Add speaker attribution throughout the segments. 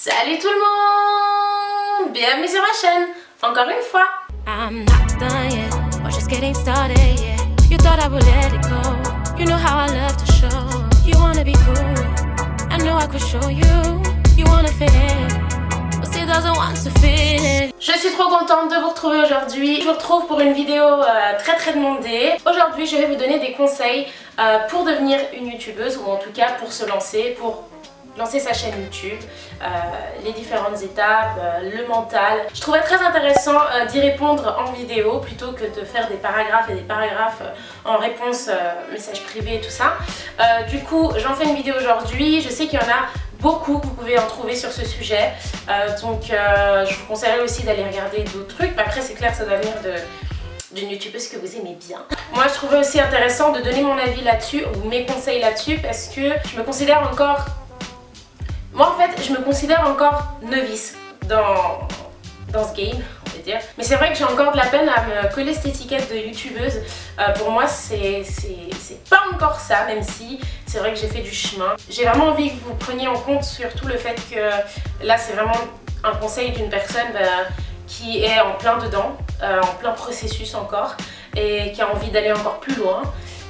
Speaker 1: Salut tout le monde! Bienvenue sur ma chaîne, encore une fois!
Speaker 2: I'm not done yet, we're just getting started, yeah. You thought I would let it go. You know how I love to show. You wanna be cool, I know I could show you. You wanna fit in, but still doesn't want to fit in.
Speaker 1: Je suis trop contente de vous retrouver aujourd'hui. Je vous retrouve pour une vidéo très demandée. Aujourd'hui, je vais vous donner des conseils pour devenir une youtubeuse, ou en tout cas pour se lancer, pour lancer sa chaîne YouTube, les différentes étapes, le mental. Je trouvais très intéressant d'y répondre en vidéo plutôt que de faire des paragraphes et des paragraphes en réponse messages privés et tout ça. Du coup, j'en fais une vidéo aujourd'hui. Je sais qu'il y en a beaucoup que vous pouvez en trouver sur ce sujet, donc je vous conseillerais aussi d'aller regarder d'autres trucs. Après, c'est clair que ça doit venir d'une youtubeuse que vous aimez bien. Moi, je trouvais aussi intéressant de donner mon avis là-dessus ou mes conseils là-dessus parce que je me considère encore... Moi en fait, je me considère encore novice dans ce game, on va dire. Mais c'est vrai que j'ai encore de la peine à me coller cette étiquette de youtubeuse. Pour moi, c'est pas encore ça, même si c'est vrai que j'ai fait du chemin. J'ai vraiment envie que vous preniez en compte surtout le fait que là, c'est vraiment un conseil d'une personne qui est en plein dedans, en plein processus encore, et qui a envie d'aller encore plus loin.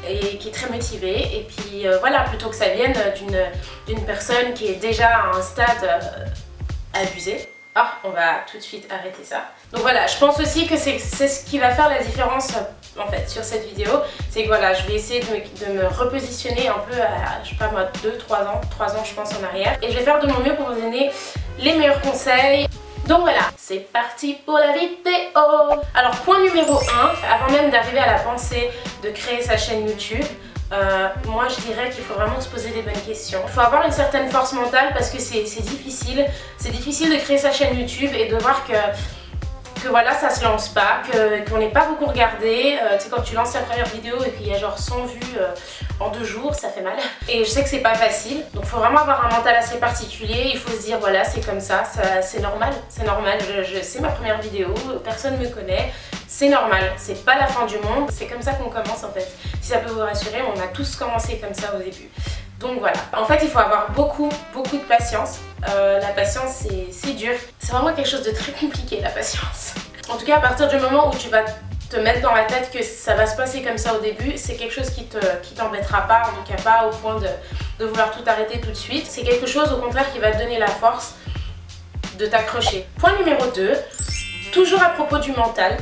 Speaker 1: Et qui est très motivée, et puis voilà, plutôt que ça vienne d'une personne qui est déjà à un stade abusé. Ah, on va tout de suite arrêter ça. Donc voilà, je pense aussi que c'est ce qui va faire la différence en fait sur cette vidéo. C'est que voilà, je vais essayer de me repositionner un peu à, je sais pas moi, 3 ans je pense en arrière. Et je vais faire de mon mieux pour vous donner les meilleurs conseils. Donc voilà, c'est parti pour la vidéo. Alors point numéro 1, avant même d'arriver à la pensée de créer sa chaîne YouTube, moi je dirais qu'il faut vraiment se poser des bonnes questions. Il faut avoir une certaine force mentale parce que c'est difficile. C'est difficile de créer sa chaîne YouTube et de voir que voilà, ça se lance pas, qu'on n'est pas beaucoup regardé. Tu sais, quand tu lances ta première vidéo et qu'il y a genre 100 vues en 2 jours, ça fait mal. Et je sais que c'est pas facile, donc il faut vraiment avoir un mental assez particulier. Il faut se dire voilà, c'est comme ça, c'est normal, c'est normal. C'est ma première vidéo, personne me connaît, c'est normal, c'est pas la fin du monde. C'est comme ça qu'on commence en fait. Si ça peut vous rassurer, on a tous commencé comme ça au début. Donc voilà, en fait il faut avoir beaucoup de patience. La patience c'est dur, c'est vraiment quelque chose de très compliqué la patience. En tout cas à partir du moment où tu vas te mettre dans la tête que ça va se passer comme ça au début, c'est quelque chose qui t'embêtera pas, en tout cas pas au point de vouloir tout arrêter tout de suite. C'est quelque chose au contraire qui va te donner la force de t'accrocher. Point numéro 2, toujours à propos du mental.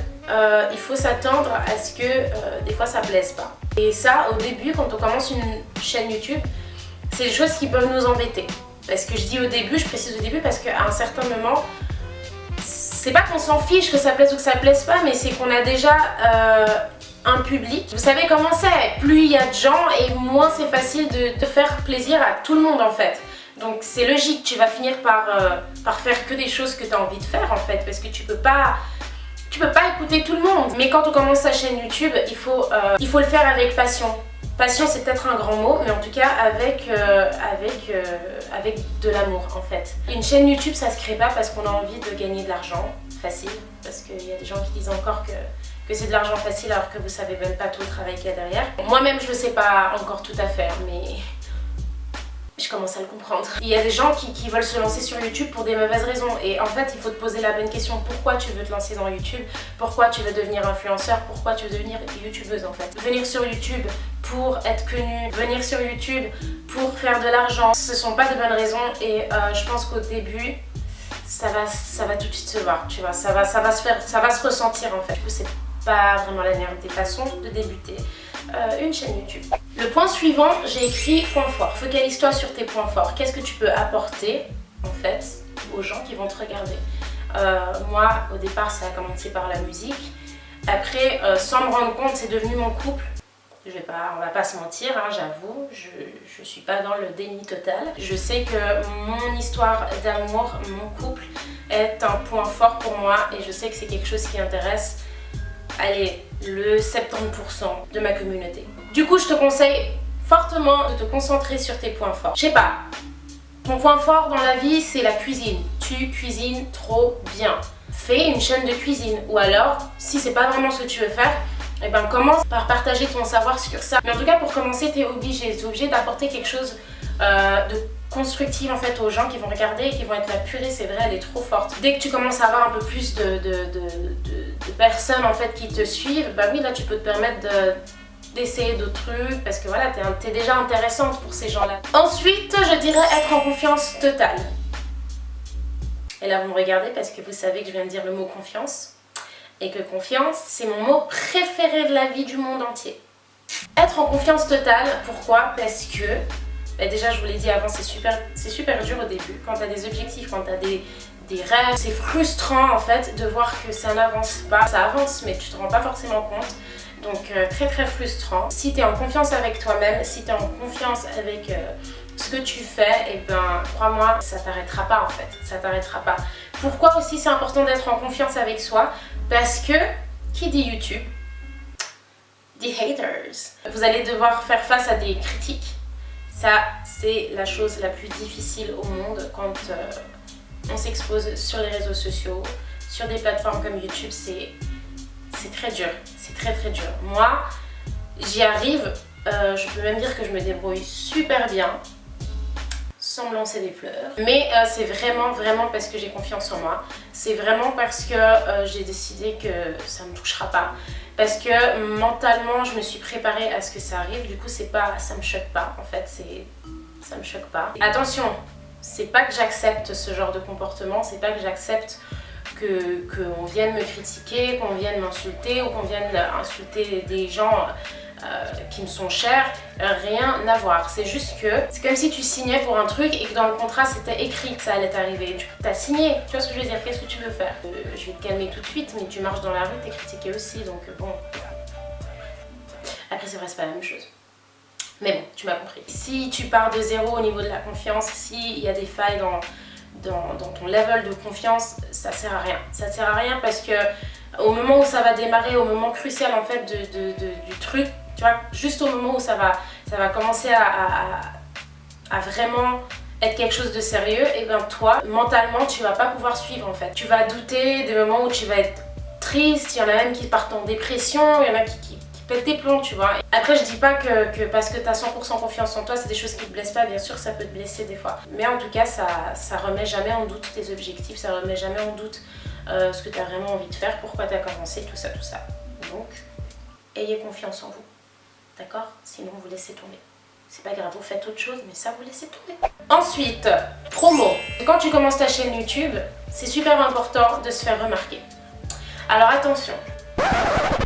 Speaker 1: Il faut s'attendre à ce que des fois ça plaise pas. Et ça au début quand on commence une chaîne YouTube, c'est des choses qui peuvent nous embêter. Parce que je dis au début, je précise au début parce qu'à un certain moment, c'est pas qu'on s'en fiche que ça plaise ou que ça plaise pas, mais c'est qu'on a déjà un public. Vous savez comment c'est, plus il y a de gens et moins c'est facile de faire plaisir à tout le monde en fait. Donc c'est logique, tu vas finir par faire que des choses que tu as envie de faire en fait, parce que tu peux pas écouter tout le monde. Mais quand on commence sa chaîne YouTube, il faut le faire avec passion. Passion c'est peut-être un grand mot, mais en tout cas avec de l'amour en fait. Une chaîne YouTube ça se crée pas parce qu'on a envie de gagner de l'argent facile, parce qu'il y a des gens qui disent encore que c'est de l'argent facile alors que vous savez même pas tout le travail qu'il y a derrière. Moi-même je le sais pas encore tout à fait, mais je commence à le comprendre. Il y a des gens qui veulent se lancer sur YouTube pour des mauvaises raisons et en fait il faut te poser la bonne question. Pourquoi tu veux te lancer dans YouTube? Pourquoi tu veux devenir influenceur? Pourquoi tu veux devenir youtubeuse en fait? Venir sur YouTube pour être connue, venir sur YouTube pour faire de l'argent, ce sont pas de bonnes raisons et je pense qu'au début ça va tout de suite se voir, tu vois, ça va se ressentir en fait. Du coup c'est pas vraiment la meilleure des façons de débuter une chaîne YouTube. Le point suivant, j'ai écrit point fort. Focalise-toi sur tes points forts. Qu'est-ce que tu peux apporter en fait aux gens qui vont te regarder? Moi au départ ça a commencé par la musique. Après sans me rendre compte c'est devenu mon couple. On va pas se mentir, hein, j'avoue, je suis pas dans le déni total. Je sais que mon histoire d'amour, mon couple est un point fort pour moi et je sais que c'est quelque chose qui intéresse, allez, le 70% de ma communauté. Du coup, je te conseille fortement de te concentrer sur tes points forts. Je sais pas, ton point fort dans la vie, c'est la cuisine. Tu cuisines trop bien. Fais une chaîne de cuisine ou alors, si c'est pas vraiment ce que tu veux faire, eh ben commence par partager ton savoir sur ça. Mais en tout cas pour commencer t'es obligé d'apporter quelque chose de constructive en fait aux gens qui vont regarder et qui vont être la purée, c'est vrai, elle est trop forte. Dès que tu commences à avoir un peu plus de personnes en fait qui te suivent, bah oui, là tu peux te permettre d'essayer d'autres trucs parce que voilà, t'es déjà intéressante pour ces gens-là. Ensuite, je dirais être en confiance totale. Et là, vous me regardez parce que vous savez que je viens de dire le mot confiance. Et que confiance, c'est mon mot préféré de la vie du monde entier. Être en confiance totale, pourquoi? Parce que, bah déjà je vous l'ai dit avant, c'est super dur au début. Quand tu as des objectifs, quand tu as des rêves, c'est frustrant en fait de voir que ça n'avance pas. Ça avance mais tu te rends pas forcément compte. Donc très frustrant. Si tu es en confiance avec toi-même, si tu es en confiance avec ce que tu fais, et ben crois-moi, ça t'arrêtera pas en fait. Ça t'arrêtera pas. Pourquoi aussi c'est important d'être en confiance avec soi? Parce que, qui dit YouTube? Dit haters. Vous allez devoir faire face à des critiques. Ça, c'est la chose la plus difficile au monde quand on s'expose sur les réseaux sociaux, sur des plateformes comme YouTube. C'est très dur. C'est très dur. Moi, j'y arrive. Je peux même dire que je me débrouille super bien, sans me lancer des fleurs. Mais c'est vraiment parce que j'ai confiance en moi. C'est vraiment parce que j'ai décidé que ça ne me touchera pas. Parce que mentalement, je me suis préparée à ce que ça arrive. Du coup, ça me choque pas. En fait, ça me choque pas. Attention, c'est pas que j'accepte ce genre de comportement. C'est pas que j'accepte qu'on vienne me critiquer, qu'on vienne m'insulter ou qu'on vienne insulter des gens qui me sont chers, rien à voir. C'est juste que c'est comme si tu signais pour un truc et que dans le contrat c'était écrit que ça allait t'arriver. Tu as signé, tu vois ce que je veux dire, qu'est-ce que tu veux faire? Je vais te calmer tout de suite, mais tu marches dans la rue, t'es critiqué aussi, donc bon. Après c'est vrai, c'est pas la même chose. Mais bon, tu m'as compris. Si tu pars de zéro au niveau de la confiance, s'il y a des failles dans ton level de confiance, ça sert à rien. Ça sert à rien parce que au moment où ça va démarrer, au moment crucial en fait du truc, tu vois, juste au moment où ça va commencer à vraiment être quelque chose de sérieux, et bien toi, mentalement, tu vas pas pouvoir suivre en fait. Tu vas douter des moments où tu vas être triste, il y en a même qui partent en dépression, il y en a qui pètent tes plombs, tu vois. Après, je dis pas que parce que tu as 100% confiance en toi, c'est des choses qui te blessent pas, bien sûr, ça peut te blesser des fois. Mais en tout cas, ça remet jamais en doute tes objectifs, ça remet jamais en doute ce que tu as vraiment envie de faire, pourquoi tu as commencé, tout ça. Donc, ayez confiance en vous. D'accord? Sinon, vous laissez tomber. C'est pas grave, vous faites autre chose, mais ça, vous laissez tomber. Ensuite, promo. Quand tu commences ta chaîne YouTube, c'est super important de se faire remarquer. Alors attention,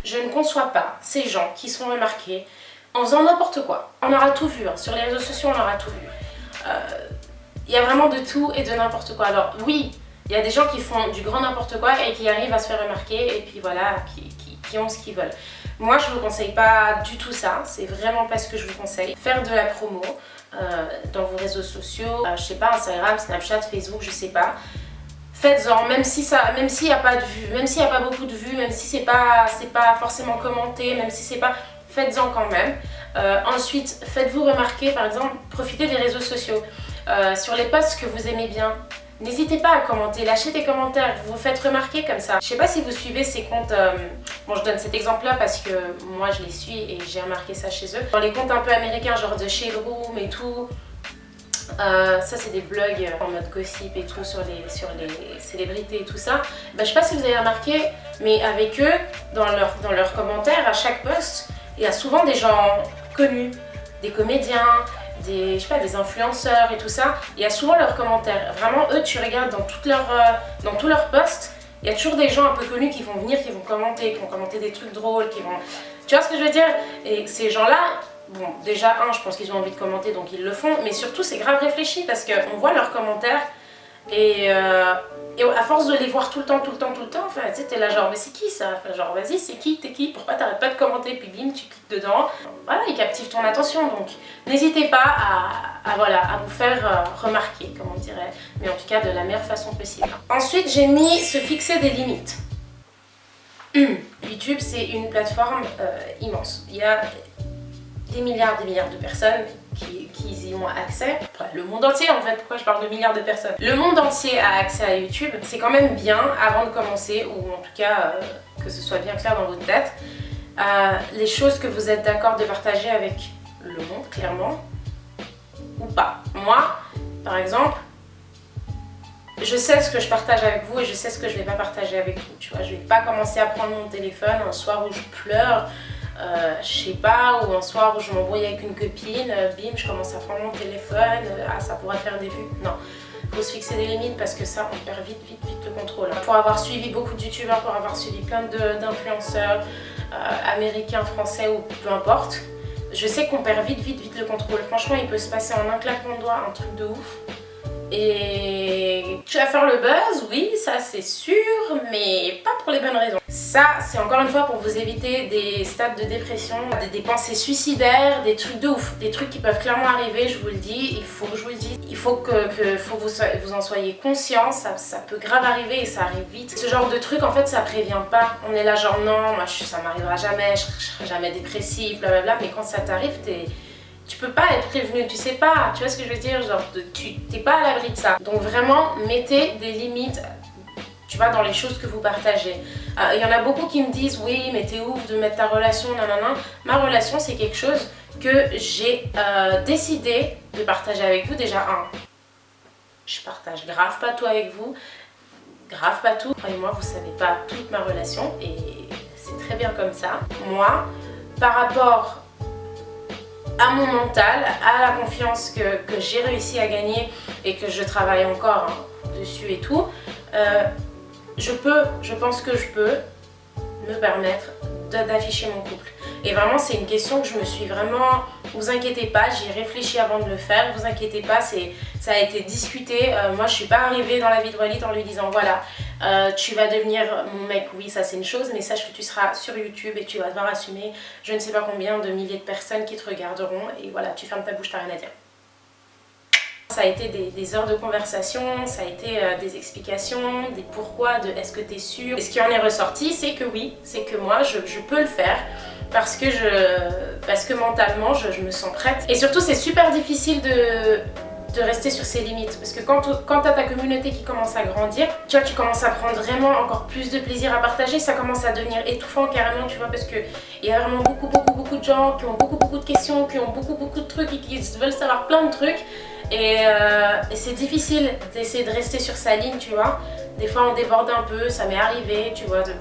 Speaker 1: je ne conçois pas ces gens qui se font remarquer en faisant n'importe quoi. On aura tout vu, hein. Sur les réseaux sociaux, on aura tout vu. Il y a vraiment de tout et de n'importe quoi. Alors oui, il y a des gens qui font du grand n'importe quoi et qui arrivent à se faire remarquer et puis voilà, qui ont ce qu'ils veulent. Moi, je vous conseille pas du tout ça, c'est vraiment pas ce que je vous conseille. Faire de la promo dans vos réseaux sociaux, je sais pas, Instagram, Snapchat, Facebook, je sais pas. Faites-en, même s'il n'y a pas de vues, même s'il n'y a pas beaucoup de vues, même si c'est pas forcément commenté, même si c'est pas... Faites-en quand même. Ensuite, faites-vous remarquer, par exemple, profitez des réseaux sociaux. Sur les posts que vous aimez bien, n'hésitez pas à commenter, lâchez des commentaires, vous vous faites remarquer comme ça. Je sais pas si vous suivez ces comptes, bon je donne cet exemple là parce que moi je les suis et j'ai remarqué ça chez eux. Dans les comptes un peu américains, genre de Shade Room et tout, ça c'est des blogs en mode gossip et tout sur les célébrités et tout ça. Bah, je sais pas si vous avez remarqué, mais avec eux, dans leurs commentaires, à chaque post, il y a souvent des gens connus, des comédiens, des influenceurs et tout ça. Il y a souvent leurs commentaires. Vraiment, eux, tu regardes dans tous leurs posts, il y a toujours des gens un peu connus qui vont venir, qui vont commenter des trucs drôles, qui vont... Tu vois ce que je veux dire? Et ces gens-là, bon, déjà, je pense qu'ils ont envie de commenter, donc ils le font, mais surtout, c'est grave réfléchi parce qu'on voit leurs commentaires et à force de les voir tout le temps, enfin, tu sais, t'es là genre, mais c'est qui ça? Enfin, genre, vas-y, c'est qui? T'es qui? Pourquoi t'arrêtes pas de commenter? Puis bim, tu cliques dedans. Voilà, ils captivent ton attention, donc n'hésitez pas à vous faire remarquer, comme on dirait, mais en tout cas de la meilleure façon possible. Ensuite, j'ai mis se fixer des limites. YouTube, c'est une plateforme immense. Il y a des milliards de personnes qui y ont accès. Enfin, le monde entier en fait, pourquoi je parle de milliards de personnes? Le monde entier a accès à YouTube. C'est quand même bien avant de commencer, ou en tout cas que ce soit bien clair dans votre tête, les choses que vous êtes d'accord de partager avec le monde, clairement, ou pas. Moi, par exemple, je sais ce que je partage avec vous et je sais ce que je vais pas partager avec vous, tu vois. Je vais pas commencer à prendre mon téléphone un soir où je pleure, je sais pas, ou un soir où je m'embrouille avec une copine, bim, je commence à prendre mon téléphone, ah ça pourrait faire des vues. Non, faut se fixer des limites parce que ça, on perd vite le contrôle. Pour avoir suivi beaucoup de youtubeurs, pour avoir suivi plein d'influenceurs américains, français ou peu importe, je sais qu'on perd vite le contrôle. Franchement, il peut se passer en un claquement de doigts un truc de ouf. Et tu vas faire le buzz, oui, ça c'est sûr, mais pas pour les bonnes raisons. Ça, c'est encore une fois pour vous éviter des stades de dépression, des pensées suicidaires, des trucs de ouf, des trucs qui peuvent clairement arriver, je vous le dis, il faut que je vous le dise. Il faut que vous en soyez conscient, ça peut grave arriver et ça arrive vite. Ce genre de truc, en fait, ça prévient pas. On est là genre non, moi, ça m'arrivera jamais, je serai jamais dépressive, blablabla, mais quand ça t'arrive, tu peux pas être prévenu, tu sais pas, tu vois ce que je veux dire, genre tu t'es pas à l'abri de ça. Donc vraiment, mettez des limites, tu vois, dans les choses que vous partagez. Il y en a beaucoup qui me disent, oui, mais t'es ouf de mettre ta relation, nanana. Ma relation, c'est quelque chose que j'ai décidé de partager avec vous. Déjà, je partage grave pas tout avec vous, grave pas tout. Croyez-moi, vous savez pas toute ma relation et c'est très bien comme ça. Moi, par rapport à mon mental, à la confiance que j'ai réussi à gagner et que je travaille encore dessus et tout, je pense que je peux me permettre d'afficher mon couple. Et vraiment, c'est une question que je me suis vraiment... Vous inquiétez pas, j'y ai réfléchi avant de le faire, vous inquiétez pas, ça a été discuté. Moi, je suis pas arrivée dans la vie de Walid en lui disant voilà, tu vas devenir mon mec, oui, ça c'est une chose, mais sache que tu seras sur YouTube et tu vas devoir assumer je ne sais pas combien de milliers de personnes qui te regarderont et voilà, tu fermes ta bouche, t'as rien à dire. Ça a été des heures de conversation, ça a été des explications, des pourquoi, de est-ce que tu es sûre. Et ce qui en est ressorti, c'est que oui, c'est que moi, je peux le faire parce que mentalement, je me sens prête. Et surtout, c'est super difficile de rester sur ses limites parce que quand tu as ta communauté qui commence à grandir, tu vois, tu commences à prendre vraiment encore plus de plaisir à partager, ça commence à devenir étouffant carrément, tu vois, parce que il y a vraiment beaucoup de gens qui ont beaucoup de questions, qui ont beaucoup de trucs et qui veulent savoir plein de trucs. Et c'est difficile d'essayer de rester sur sa ligne, tu vois. Des fois on déborde un peu, ça m'est arrivé, tu vois, de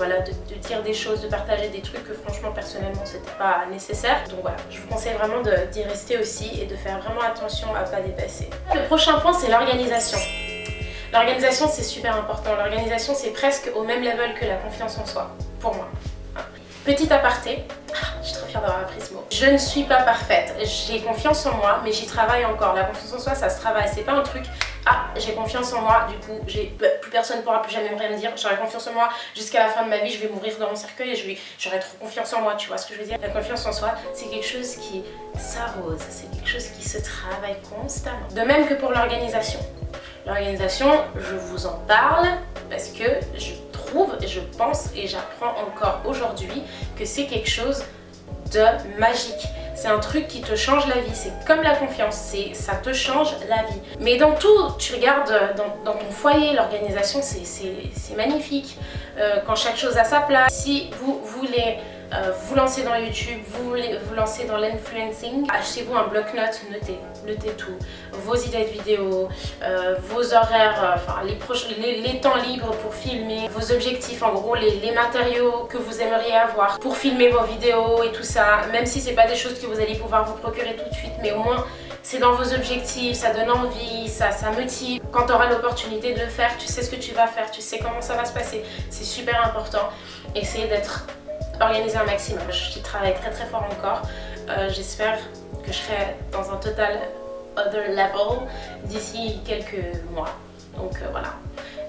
Speaker 1: dire des choses, de partager des trucs que franchement personnellement c'était pas nécessaire. Donc voilà, je vous conseille vraiment d'y rester aussi et de faire vraiment attention à pas dépasser. Le prochain point, c'est l'organisation. L'organisation, c'est super important. L'organisation, c'est presque au même level que la confiance en soi, pour moi. Petit aparté, je suis très fière d'avoir appris ce mot. Je ne suis pas parfaite, j'ai confiance en moi, mais j'y travaille encore. La confiance en soi, ça se travaille, c'est pas un truc, j'ai confiance en moi, du coup, plus personne ne pourra plus jamais rien me dire, j'aurai confiance en moi jusqu'à la fin de ma vie, je vais mourir dans mon cercueil et j'aurai trop confiance en moi, tu vois ce que je veux dire. La confiance en soi, c'est quelque chose qui s'arrose, c'est quelque chose qui se travaille constamment. De même que pour l'organisation. L'organisation, je vous en parle parce que je pense et j'apprends encore aujourd'hui que c'est quelque chose de magique. C'est un truc qui te change la vie, c'est comme la confiance, ça te change la vie. Mais dans tout, tu regardes dans ton foyer, l'organisation c'est magnifique. Quand chaque chose a sa place, si vous voulez vous lancer dans YouTube, vous voulez vous lancer dans l'influencing, achetez-vous un bloc-notes, notez tout, vos idées de vidéos, vos horaires, les temps libres pour filmer, vos objectifs, en gros les matériaux que vous aimeriez avoir pour filmer vos vidéos et tout ça, même si c'est pas des choses que vous allez pouvoir vous procurer tout de suite, mais au moins c'est dans vos objectifs, ça donne envie, ça motive. Quand tu auras l'opportunité de le faire, tu sais ce que tu vas faire, tu sais comment ça va se passer, c'est super important. Essayez d'être organisé un maximum. Je travaille très fort encore. J'espère que je serai dans un total other level d'ici quelques mois. Donc voilà.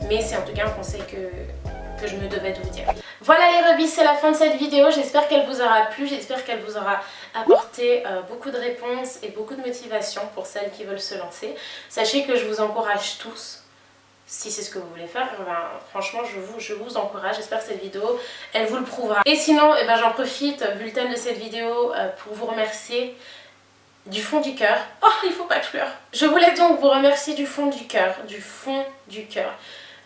Speaker 1: Mais c'est en tout cas un conseil que je me devais de vous dire. Voilà les rebis, c'est la fin de cette vidéo. J'espère qu'elle vous aura plu. J'espère qu'elle vous aura apporté beaucoup de réponses et beaucoup de motivation pour celles qui veulent se lancer. Sachez que je vous encourage tous. Si c'est ce que vous voulez faire, franchement je vous encourage, j'espère que cette vidéo elle vous le prouvera. Et sinon j'en profite, vu le thème de cette vidéo, pour vous remercier du fond du cœur. Oh, il faut pas que je pleure. Je voulais donc vous remercier du fond du cœur,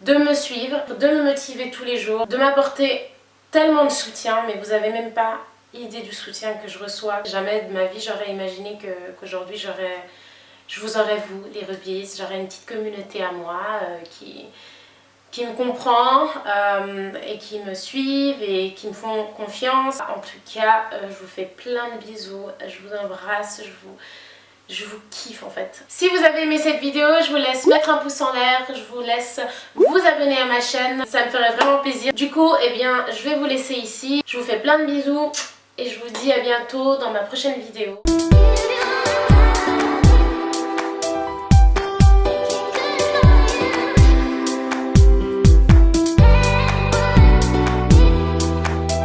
Speaker 1: de me suivre, de me motiver tous les jours, de m'apporter tellement de soutien, mais vous avez même pas idée du soutien que je reçois. Jamais de ma vie j'aurais imaginé qu'aujourd'hui j'aurais je vous aurai vous, les rubis, j'aurai une petite communauté à moi qui me comprend et qui me suivent et qui me font confiance. En tout cas, je vous fais plein de bisous, je vous embrasse, je vous kiffe en fait. Si vous avez aimé cette vidéo, je vous laisse mettre un pouce en l'air, je vous laisse vous abonner à ma chaîne, ça me ferait vraiment plaisir. Du coup, eh bien, je vais vous laisser ici. Je vous fais plein de bisous et je vous dis à bientôt dans ma prochaine vidéo.